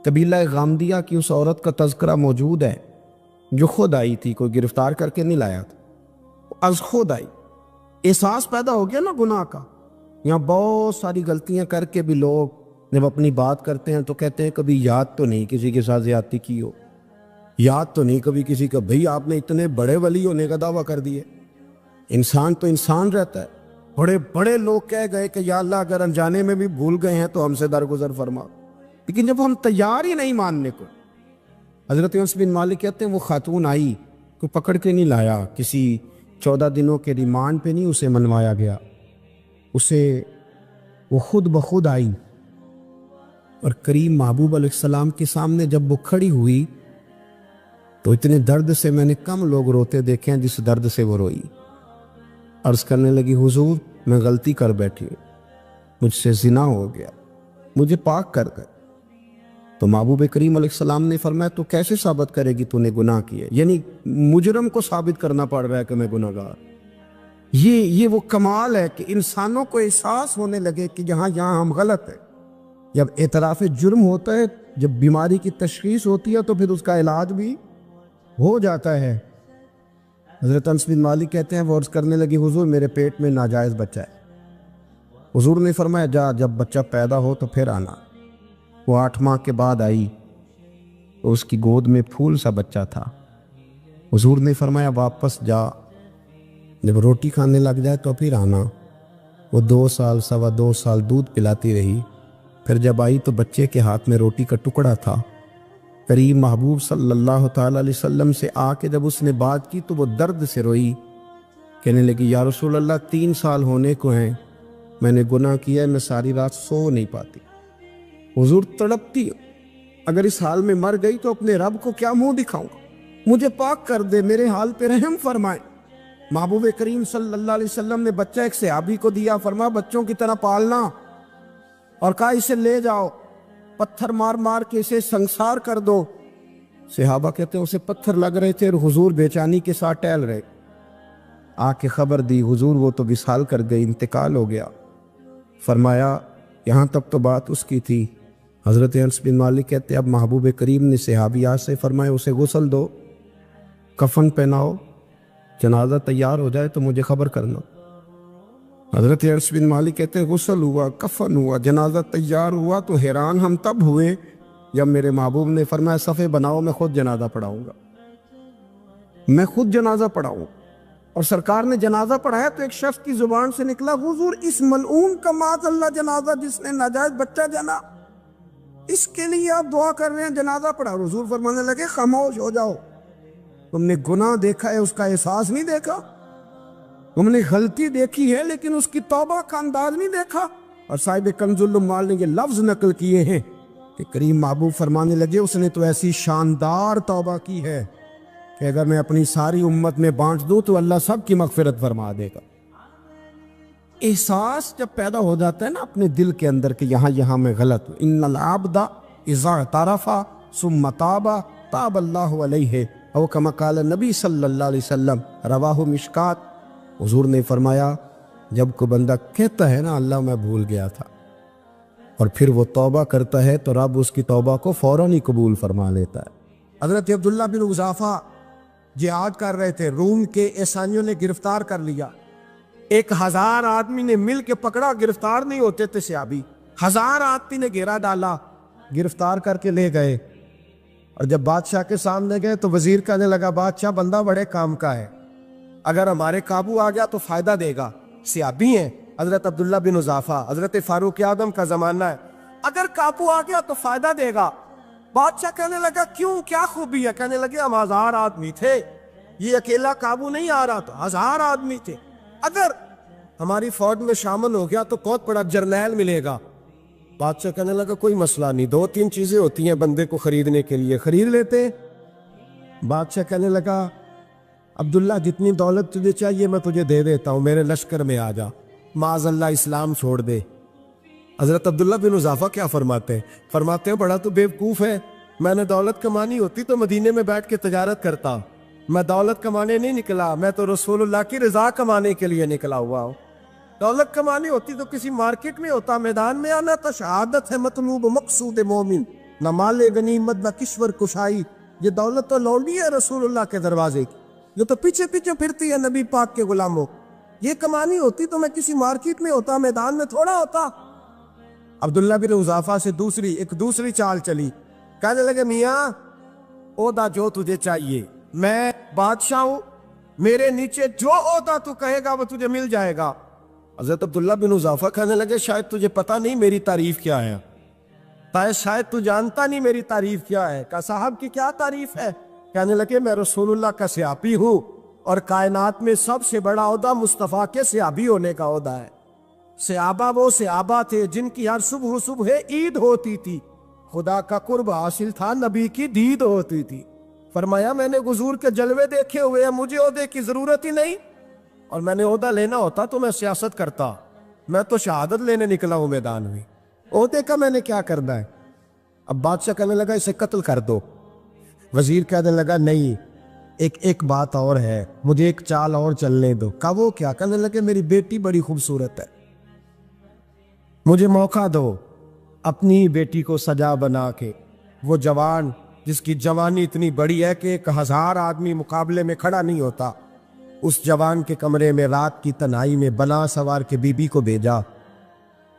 قبیلہ غامدیہ کی اس عورت کا تذکرہ موجود ہے جو خود آئی تھی، کوئی گرفتار کر کے نہیں لایا تھا، از خود آئی۔ احساس پیدا ہو گیا نا گناہ کا۔ یہاں بہت ساری غلطیاں کر کے بھی لوگ جب اپنی بات کرتے ہیں تو کہتے ہیں کبھی یاد تو نہیں کسی کے ساتھ زیادتی کی ہو، یاد تو نہیں کبھی کسی کا، بھئی آپ نے اتنے بڑے ولی ہونے کا دعویٰ کر دیے۔ انسان تو انسان رہتا ہے۔ بڑے بڑے لوگ کہہ گئے کہ یا اللہ اگر انجانے میں بھی بھول گئے ہیں تو ہم سے درگزر فرما، لیکن جب ہم تیار ہی نہیں ماننے کو۔ حضرت انس بن مالک کہتے ہیں وہ خاتون آئی، کوئی پکڑ کے نہیں لایا، کسی 14 دنوں کے ریمانڈ پہ نہیں اسے منوایا گیا، اسے وہ خود بخود آئی، اور کریم محبوب علیہ السلام کے سامنے جب وہ کھڑی ہوئی تو اتنے درد سے میں نے کم لوگ روتے دیکھے ہیں جس درد سے وہ روئی۔ عرض کرنے لگی حضور میں غلطی کر بیٹھی ہوں، مجھ سے زنا ہو گیا، مجھے پاک کر دے۔ تو محبوب کریم علیہ السلام نے فرمایا تو کیسے ثابت کرے گی تو نے گناہ کیے؟ یعنی مجرم کو ثابت کرنا پڑ رہا ہے کہ میں گناہ گار۔ یہ وہ کمال ہے کہ انسانوں کو احساس ہونے لگے کہ یہاں ہم غلط ہیں۔ جب اعتراف جرم ہوتا ہے، جب بیماری کی تشخیص ہوتی ہے تو پھر اس کا علاج بھی ہو جاتا ہے۔ حضرت انس بن مالک کہتے ہیں وہ عرض کرنے لگی حضور میرے پیٹ میں ناجائز بچہ ہے۔ حضور نے فرمایا جا جب بچہ پیدا ہو تو پھر آنا۔ وہ 8 ماہ کے بعد آئی تو اس کی گود میں پھول سا بچہ تھا۔ حضور نے فرمایا واپس جا، جب روٹی کھانے لگ جائے تو پھر آنا۔ وہ 2 سال 2.25 سال دودھ پلاتی رہی، پھر جب آئی تو بچے کے ہاتھ میں روٹی کا ٹکڑا تھا۔ کریم محبوب صلی اللہ تعالیٰ علیہ وسلم سے آ کے جب اس نے بات کی تو وہ درد سے روئی، کہنے لگی یا رسول اللہ 3 سال ہونے کو ہیں، میں نے گناہ کیا ہے، میں ساری رات سو نہیں پاتی۔ حضور تڑپتی، اگر اس حال میں مر گئی تو اپنے رب کو کیا منہ دکھاؤں گا، مجھے پاک کر دے، میرے حال پہ رحم فرمائے۔ محبوب کریم صلی اللہ علیہ وسلم نے بچہ ایک صحابی کو دیا، فرمایا بچوں کی طرح پالنا، اور کہا اسے لے جاؤ، پتھر مار مار کے اسے سنسار کر دو۔ صحابہ کہتے ہیں اسے پتھر لگ رہے تھے اور حضور بے چینی کے ساتھ ٹہل رہے۔ آ کے خبر دی حضور وہ تو وصال کر گئی، انتقال ہو گیا۔ فرمایا یہاں تک تو بات اس کی تھی۔ حضرت انس بن مالک کہتے ہیں اب محبوب کریم نے صحابیات سے فرمایا اسے غسل دو، کفن پہناؤ، جنازہ تیار ہو جائے تو مجھے خبر کرنا۔ حضرت انس بن مالک کہتے ہیں غسل ہوا، کفن ہوا، جنازہ تیار ہوا تو حیران ہم تب ہوئے جب میرے محبوب نے فرمایا صفے بناؤ، میں خود جنازہ پڑھاؤں گا، میں خود جنازہ پڑھاؤں۔ اور سرکار نے جنازہ پڑھایا تو ایک شخص کی زبان سے نکلا حضور اس ملعون کا معاذ اللہ جنازہ جس نے ناجائز بچہ جنا، اس کے لیے آپ دعا کر رہے ہیں، جنازہ پڑھا۔ حضور فرمانے لگے خاموش ہو جاؤ، تم نے گناہ دیکھا ہے، اس کا احساس نہیں دیکھا، تم نے غلطی دیکھی ہے لیکن اس کی توبہ کا انداز نہیں دیکھا۔ اور صاحب کنز العمال نے یہ لفظ نقل کیے ہیں کہ کریم محبوب فرمانے لگے اس نے تو ایسی شاندار توبہ کی ہے کہ اگر میں اپنی ساری امت میں بانٹ دوں تو اللہ سب کی مغفرت فرما دے گا۔ احساس جب پیدا ہو جاتا ہے نا اپنے دل کے اندر کہ یہاں میں غلط ہوں، ان العبد اذا اعترف ثم تاب تاب اللہ علیہ او کما قال نبی صلی اللہ علیہ وسلم، رواہ مشکات۔ حضور نے فرمایا جب کوئی بندہ کہتا ہے نا اللہ میں بھول گیا تھا، اور پھر وہ توبہ کرتا ہے تو رب اس کی توبہ کو فوراً ہی قبول فرما لیتا ہے۔ حضرت عبداللہ بن حذافہ جہاد کر رہے تھے، روم کے عیسائیوں نے گرفتار کر لیا، 1000 آدمی نے مل کے پکڑا، گرفتار نہیں ہوتے تھے صحابی، 1000 آدمی نے گھیرا ڈالا، گرفتار کر کے لے گئے۔ اور جب بادشاہ کے سامنے گئے تو وزیر کہنے لگا بادشاہ بندہ بڑے کام کا ہے، اگر ہمارے قابو آ گیا تو فائدہ دے گا، صحابی ہیں حضرت عبداللہ بن حذافہ، حضرت فاروق اعظم کا زمانہ ہے، اگر قابو آ گیا تو فائدہ دے گا۔ بادشاہ کہنے لگا کیوں، کیا خوبی ہے؟ کہنے لگے ہم 1000 آدمی تھے، یہ اکیلا قابو نہیں آ رہا، تو 1000 آدمی تھے، اگر ہماری فوج میں شامل ہو گیا تو بہت بڑا جرنیل ملے گا۔ بادشاہ کہنے لگا کوئی مسئلہ نہیں، 2-3 چیزیں ہوتی ہیں بندے کو خریدنے کے لیے، خرید لیتے۔ بادشاہ کہنے لگا عبداللہ جتنی دولت تجھے چاہیے میں تجھے دے دیتا ہوں، میرے لشکر میں آ جا، معاذ اللہ اسلام چھوڑ دے۔ حضرت عبداللہ بن حذافہ کیا فرماتے ہیں بڑا تو بیوقوف ہے، میں نے دولت کمانی ہوتی تو مدینے میں بیٹھ کے تجارت کرتا، میں دولت کمانے نہیں نکلا، میں تو رسول اللہ کی رضا کمانے کے لیے نکلا ہوا ہوں، دولت کمانی ہوتی تو کسی مارکیٹ میں ہوتا، میدان میں آنا تو شہادت ہے مطلوب مقصود مومن، نہ مال غنیمت نہ کشور کشائی، یہ دولت تو لونڈی ہے رسول اللہ کے دروازے کی، یہ تو پیچھے پیچھے پھرتی ہے نبی پاک کے غلاموں۔ یہ کمانی ہوتی تو میں کسی مارکیٹ میں ہوتا، میدان میں تھوڑا ہوتا۔ عبداللہ بن حذافہ سے دوسری چال چلی، کہنے لگے میاں عہدہ جو تجھے چاہیے، میں بادشاہ ہوں، میرے نیچے جو عہدہ تو کہے گا وہ تجھے مل جائے گا۔ حضرت عبداللہ بن حذافہ کہنے لگے شاید تجھے پتہ نہیں میری تعریف کیا ہے، شاید تو جانتا نہیں میری تعریف کیا ہے۔ کہا صاحب کی کیا تعریف ہے؟ کہنے لگے میں رسول اللہ کا صحابی ہوں، اور کائنات میں سب سے بڑا عہدہ مصطفیٰ کے صحابی ہونے کا عہدہ ہے۔ صحابہ وہ صحابہ تھے جن کی ہر صبح عید ہوتی تھی، خدا کا قرب حاصل تھا، نبی کی دید ہوتی تھی۔ فرمایا میں نے حضور کے جلوے دیکھے ہوئے ہیں، مجھے عہدے کی ضرورت ہی نہیں، اور میں نے عہدہ لینا ہوتا تو میں سیاست کرتا، میں تو شہادت لینے نکلا ہوں میدان میں، عہدے کا میں نے کیا کرنا ہے؟ اب بادشاہ کہنے لگا اسے قتل کر دو۔ وزیر کہنے لگا نہیں، ایک بات اور ہے، مجھے ایک چال اور چلنے دو۔ کہا وہ کیا؟ کہنے لگے میری بیٹی بڑی خوبصورت ہے، مجھے موقع دو اپنی بیٹی کو سجا بنا کے، وہ جوان جس کی جوانی اتنی بڑی ہے کہ 1000 آدمی مقابلے میں کھڑا نہیں ہوتا، اس جوان کے کمرے میں رات کی تنہائی میں بنا سوار کے بی بی کو بھیجا۔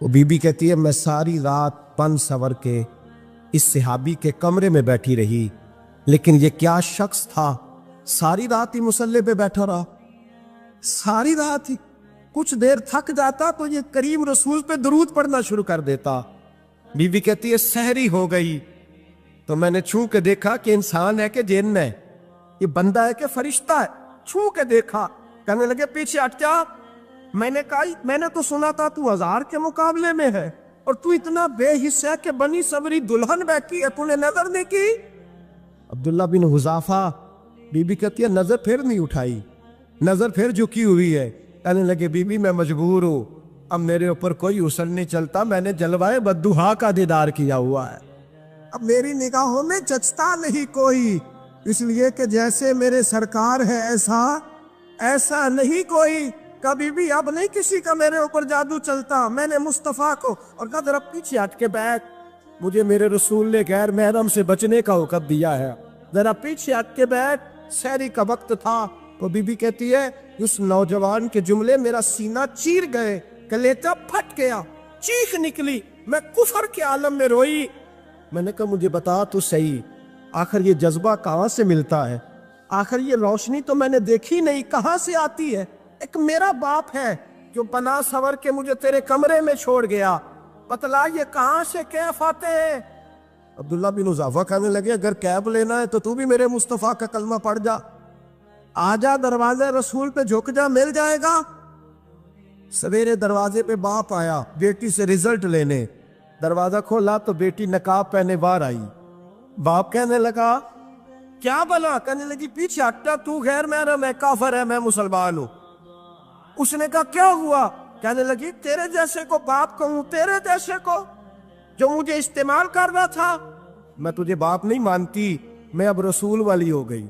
وہ بی بی کہتی ہے میں ساری رات بن سور کے اس صحابی کے کمرے میں بیٹھی رہی، لیکن یہ کیا شخص تھا، ساری رات ہی مصلے پہ بیٹھا رہا، ساری رات ہی، کچھ دیر تھک جاتا تو یہ کریم رسول پہ درود پڑھنا شروع کر دیتا۔ بی بی کہتی ہے سحری ہو گئی تو میں نے چھو کے دیکھا کہ انسان ہے کہ جن ہے، یہ بندہ ہے کہ فرشتہ ہے، چھو کے دیکھا۔ کہنے لگے پیچھے ہٹ جا۔ میں نے کہا میں نے تو سنا تھا تو 1000 کے مقابلے میں ہے، اور تو اتنا بے حس ہے کہ بنی صبری دلہن بیٹھی ہے، تو نے نظر نہیں کی؟ عبداللہ بن حذافہ، بی بی کہتی ہے نظر پھر نہیں اٹھائی، نظر پھر جھکی ہوئی ہے۔ کہنے لگے بی بی میں مجبور ہوں، اب میرے اوپر کوئی حسن نہیں چلتا، میں نے جلوائے بدوہا کا دیدار کیا ہوا ہے، اب میری نگاہوں میں جچتا نہیں کوئی، اس لیے کہ جیسے میرے سرکار ہے ایسا نہیں کوئی، کبھی بھی اب نہیں کسی کا میرے اوپر جادو چلتا۔ میں نے مصطفیٰ کو اور کہا ذرا پیچھے ہٹ کے بیٹھ، مجھے میرے رسول نے غیر محرم سے بچنے کا حکم دیا ہے، ذرا پیچھے ہٹ کے بیٹھ۔ سحری کا وقت تھا تو بی بی کہتی ہے اس نوجوان کے جملے میرا سینہ چیر گئے، کلیجہ پھٹ گیا، چیخ نکلی، میں کفر کے عالم میں روئی۔ میں نے کہا مجھے بتا تو صحیح، آخر یہ جذبہ کہاں سے ملتا ہے؟ آخر یہ روشنی تو میں نے دیکھی نہیں، کہاں سے آتی ہے؟ ایک میرا باپ ہے جو بنا سور کے مجھے تیرے کمرے میں چھوڑ گیا، بتلا یہ کہاں سے کیف آتے ہیں؟ عبداللہ بن حذافہ کہنے لگے اگر کیب لینا ہے تو تو بھی میرے مصطفیٰ کا کلمہ پڑھ جا، آجا دروازے رسول پہ جھک جا، مل جائے گا۔ سویرے دروازے پہ باپ آیا بیٹی سے رزلٹ لینے، دروازہ کھولا تو بیٹی نقاب پہنے باہر آئی۔ باپ کہنے لگا کیا بلا؟ کہنے لگی پیچھے ہٹا، تو غیر محرم ہے، کافر ہے، میں مسلمان ہوں۔ اس نے کہا کیا ہوا؟ کہنے لگی تیرے جیسے کو باپ کہوں، تیرے جیسے کو جو مجھے استعمال کر رہا تھا؟ میں تجھے باپ نہیں مانتی، میں اب رسول والی ہو گئی،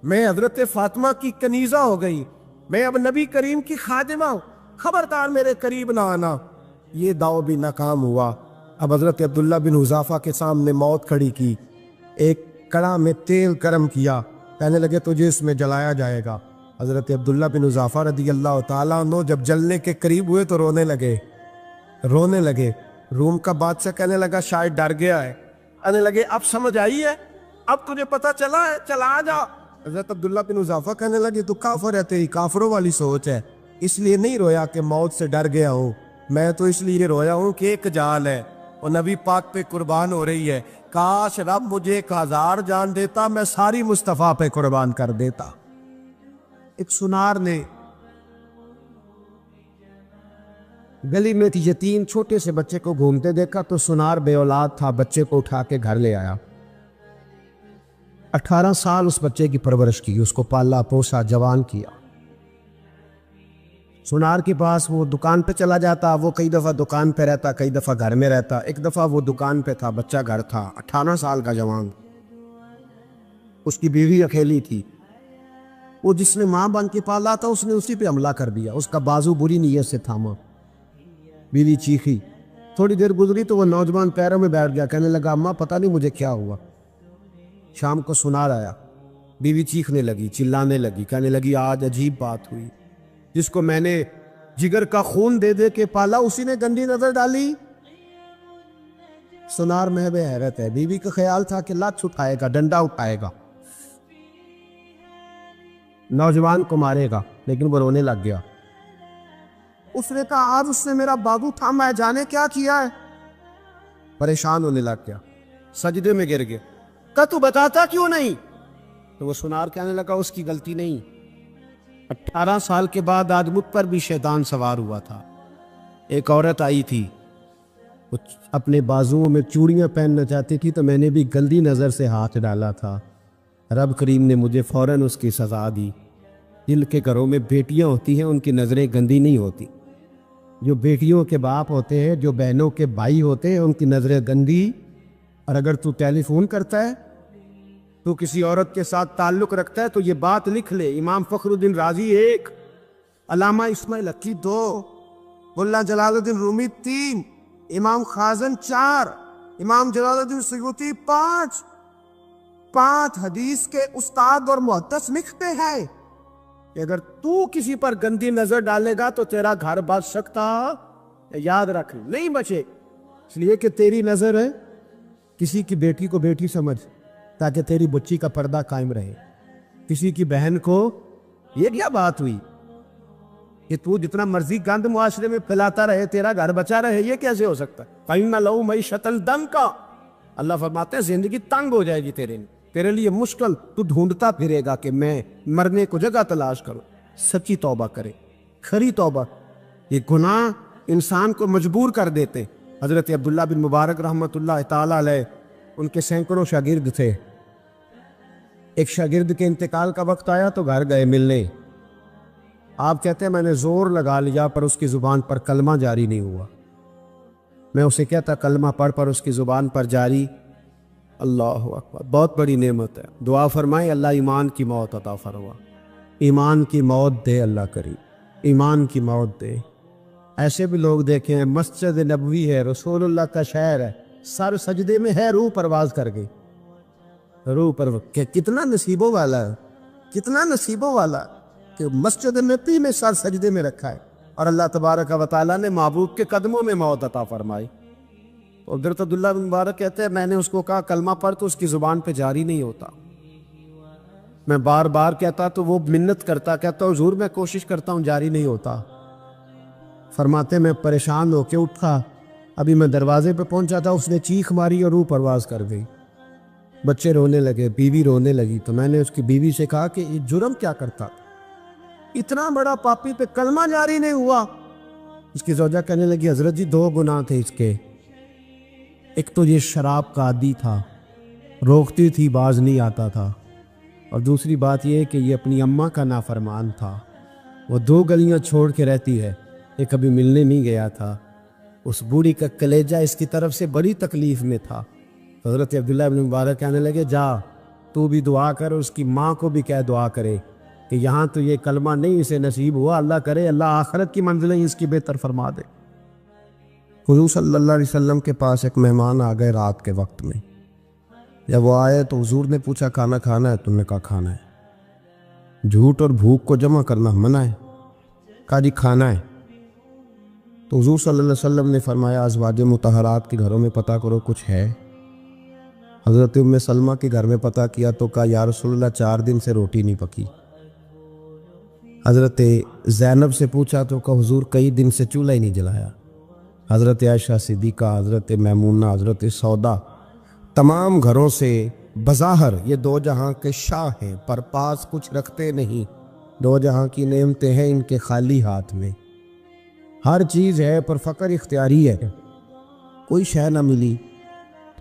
میں حضرت فاطمہ کی کنیزہ ہو گئی، میں اب نبی کریم کی خادمہ ہوں، خبردار میرے قریب نہ آنا۔ یہ داؤ بھی ناکام ہوا۔ اب حضرت عبداللہ بن حذافہ کے سامنے موت کھڑی کی، ایک کڑا میں تیل گرم کیا، کہنے لگے تجھے اس میں جلایا جائے گا۔ حضرت عبداللہ بن حذافہ رضی اللہ تعالیٰ عنہ جب جلنے کے قریب ہوئے تو رونے لگے۔ روم کا بادشاہ کہنے لگا شاید ڈر گیا ہے، کہنے لگے اب سمجھ آئی ہے، اب تجھے پتہ چلا ہے، چلا آ جا۔ حضرت عبداللہ بن حذافہ کہنے لگے تو کافر ہے، تیری کافروں والی سوچ ہے، اس لیے نہیں رویا کہ موت سے ڈر گیا ہوں، میں تو اس لیے رویا ہوں کہ ایک جان ہے وہ نبی پاک پہ قربان ہو رہی ہے، کاش رب مجھے 1000 جان دیتا، میں ساری مصطفیٰ پہ قربان کر دیتا۔ ایک سنار نے گلی میں یتیم چھوٹے سے بچے کو گھومتے دیکھا تو سنار بے اولاد تھا، بچے کو اٹھا کے گھر لے آیا، 18 سال اس بچے کی پرورش کی، اس کو پالا پوسا، جوان کیا۔ سنار کے پاس وہ دکان پہ چلا جاتا، وہ کئی دفعہ دکان پہ رہتا، کئی دفعہ گھر میں رہتا۔ ایک دفعہ وہ دکان پہ تھا، بچہ گھر تھا، 18 سال کا جوان، اس کی بیوی اکیلی تھی، وہ جس نے ماں بن کے پالا تھا اس نے اسی پہ حملہ کر دیا، اس کا بازو بری نیت سے تھاما، بیوی چیخی، تھوڑی دیر گزری تو وہ نوجوان پیروں میں بیٹھ گیا، کہنے لگا اماں پتہ نہیں مجھے کیا ہوا۔ شام کو سنار آیا، بیوی چیخنے لگی، چلانے لگی، کہنے لگی آج عجیب بات ہوئی، جس کو میں نے جگر کا خون دے دے کے پالا اسی نے گندی نظر ڈالی۔ سنار محو حیرت ہے، بیوی کا خیال تھا کہ لات اٹھائے گا، ڈنڈا اٹھائے گا، نوجوان کو مارے گا، لیکن وہ رونے لگ گیا۔ اس نے کہا آج اس نے میرا بازو تھاما ہے، جانے کیا کیا ہے۔ پریشان ہونے لگ گیا، سجدے میں گر گیا، کہا تو بتاتا کیوں نہیں؟ تو وہ سنار کہنے لگا اس کی غلطی نہیں، 18 سال کے بعد آج مجھ پر بھی شیطان سوار ہوا تھا۔ ایک عورت آئی تھی، وہ اپنے بازوؤں میں چوڑیاں پہننا چاہتی تھی تو میں نے بھی گندی نظر سے ہاتھ ڈالا تھا، رب کریم نے مجھے فوراً اس کی سزا دی۔ جن کے گھروں میں بیٹیاں ہوتی ہیں ان کی نظریں گندی نہیں ہوتی، جو بیٹیوں کے باپ ہوتے ہیں، جو بہنوں کے بھائی ہوتے ہیں، ان کی نظریں گندی۔ اور اگر تو ٹیلی فون کرتا ہے، تو کسی عورت کے ساتھ تعلق رکھتا ہے، تو یہ بات لکھ لے، امام فخر الدین رازی 1، علامہ اسماعیل حقی 2، ملا جلال الدین رومی 3، امام خازن 4، امام جلال الدین سیوطی 5 حدیث کے استاد اور محدث لکھتے ہیں کہ اگر تو کسی پر گندی نظر ڈالے گا تو تیرا گھر بچ سکتا، یاد رکھ نہیں بچے، اس لیے کہ تیری نظر ہے، کسی کی بیٹی کو بیٹی سمجھ تاکہ تیری بچی کا پردہ قائم رہے، کسی کی بہن کو، یہ کیا بات ہوئی کہ تو جتنا مرضی گند معاشرے میں پھیلاتا رہے تیرا گھر بچا رہے، یہ کیسے ہو سکتا ہے؟ فَإِنَّ لَهُ مَعِيشَةً ضَنْكَ، اللہ فرماتے ہیں زندگی تنگ ہو جائے گی تیرے لیے مشکل، تو ڈھونڈتا پھرے گا کہ میں مرنے کو جگہ تلاش کروں۔ سچی توبہ کرے، کھری توبہ۔ یہ گناہ انسان کو مجبور کر دیتے۔ حضرت عبداللہ بن مبارک رحمۃ اللہ تعالیٰ علیہ، ان کے سینکڑوں شاگرد تھے، ایک شاگرد کے انتقال کا وقت آیا تو گھر گئے ملنے۔ آپ کہتے ہیں میں نے زور لگا لیا پر اس کی زبان پر کلمہ جاری نہیں ہوا۔ میں اسے کہتا کلمہ پڑھ پر اس کی زبان پر جاری۔ اللہ اکبر، بہت بڑی نعمت ہے، دعا فرمائیں اللہ ایمان کی موت عطا فرما، ایمان کی موت دے اللہ کریم، ایمان کی موت دے۔ ایسے بھی لوگ دیکھیں ہیں، مسجد نبوی ہے، رسول اللہ کا شہر ہے، سر سجدے میں ہے، روح پرواز کر گئی، روح پر کتنا نصیبوں والا ہے، کتنا نصیبوں والا کہ مسجد نبی میں سر سجدے میں رکھا ہے، اور اللہ تبارک و تعالیٰ نے محبوب کے قدموں میں موت عطا فرمائی۔ تو حضرت عبداللہ بن مبارک کہتے ہیں میں نے اس کو کہا کلمہ پڑھ تو اس کی زبان پہ جاری نہیں ہوتا۔ میں بار بار کہتا تو وہ منت کرتا، کہتا حضور میں کوشش کرتا ہوں جاری نہیں ہوتا۔ فرماتے میں پریشان ہو کے اٹھا، ابھی میں دروازے پہ پہنچا تھا، اس نے چیخ ماری اور روح پرواز کر گئی۔ بچے رونے لگے، بیوی رونے لگی، تو میں نے اس کی بیوی سے کہا کہ یہ جرم کیا کرتا، اتنا بڑا پاپی پہ کلمہ جاری نہیں ہوا۔ اس کی زوجہ کہنے لگی حضرت جی 2 گناہ تھے اس کے، ایک تو یہ شراب کا عادی تھا، روکتی تھی باز نہیں آتا تھا، اور دوسری بات یہ کہ یہ اپنی اماں کا نافرمان تھا، وہ 2 گلیاں چھوڑ کے رہتی ہے، یہ کبھی ملنے نہیں گیا تھا، اس بوڑھی کا کلیجہ اس کی طرف سے بڑی تکلیف میں تھا۔ حضرت عبداللہ بن مبارک کہنے لگے جا تو بھی دعا کر، اس کی ماں کو بھی کہہ دعا کرے کہ یہاں تو یہ کلمہ نہیں اسے نصیب ہوا، اللہ کرے اللہ آخرت کی منزلیں اس کی بہتر فرما دے۔ حضور صلی اللہ علیہ وسلم کے پاس ایک مہمان آ گئے رات کے وقت میں، جب وہ آئے تو حضور نے پوچھا کھانا کھانا ہے؟ تم نے کہا کھانا ہے۔ جھوٹ اور بھوک کو جمع کرنا منع ہے، کہا جی کھانا ہے۔ تو حضور صلی اللہ علیہ وسلم نے فرمایا ازواج مطہرات کے گھروں میں پتہ کرو کچھ ہے۔ حضرت ام سلمہ کے گھر میں پتہ کیا تو کہا یا رسول اللہ 4 دن سے روٹی نہیں پکی۔ حضرت زینب سے پوچھا تو کہا حضور کئی دن سے چولہا ہی نہیں جلایا۔ حضرت عائشہ صدیقہ، حضرت میمونہ، حضرت سودا، تمام گھروں سے بظاہر یہ 2 جہاں کے شاہ ہیں، پر پاس کچھ رکھتے نہیں، 2 جہاں کی نعمتیں ہیں ان کے خالی ہاتھ میں، ہر چیز ہے پر فقر اختیاری ہے، کوئی شے نہ ملی۔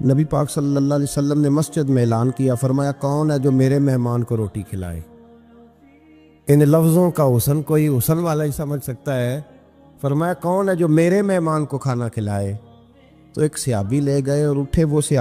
نبی پاک صلی اللہ علیہ وسلم نے مسجد میں اعلان کیا، فرمایا کون ہے جو میرے مہمان کو روٹی کھلائے؟ ان لفظوں کا حسن کوئی حسن والا ہی سمجھ سکتا ہے۔ فرمایا کون ہے جو میرے مہمان کو کھانا کھلائے؟ تو ایک صحابی لے گئے اور اٹھے، وہ صحابی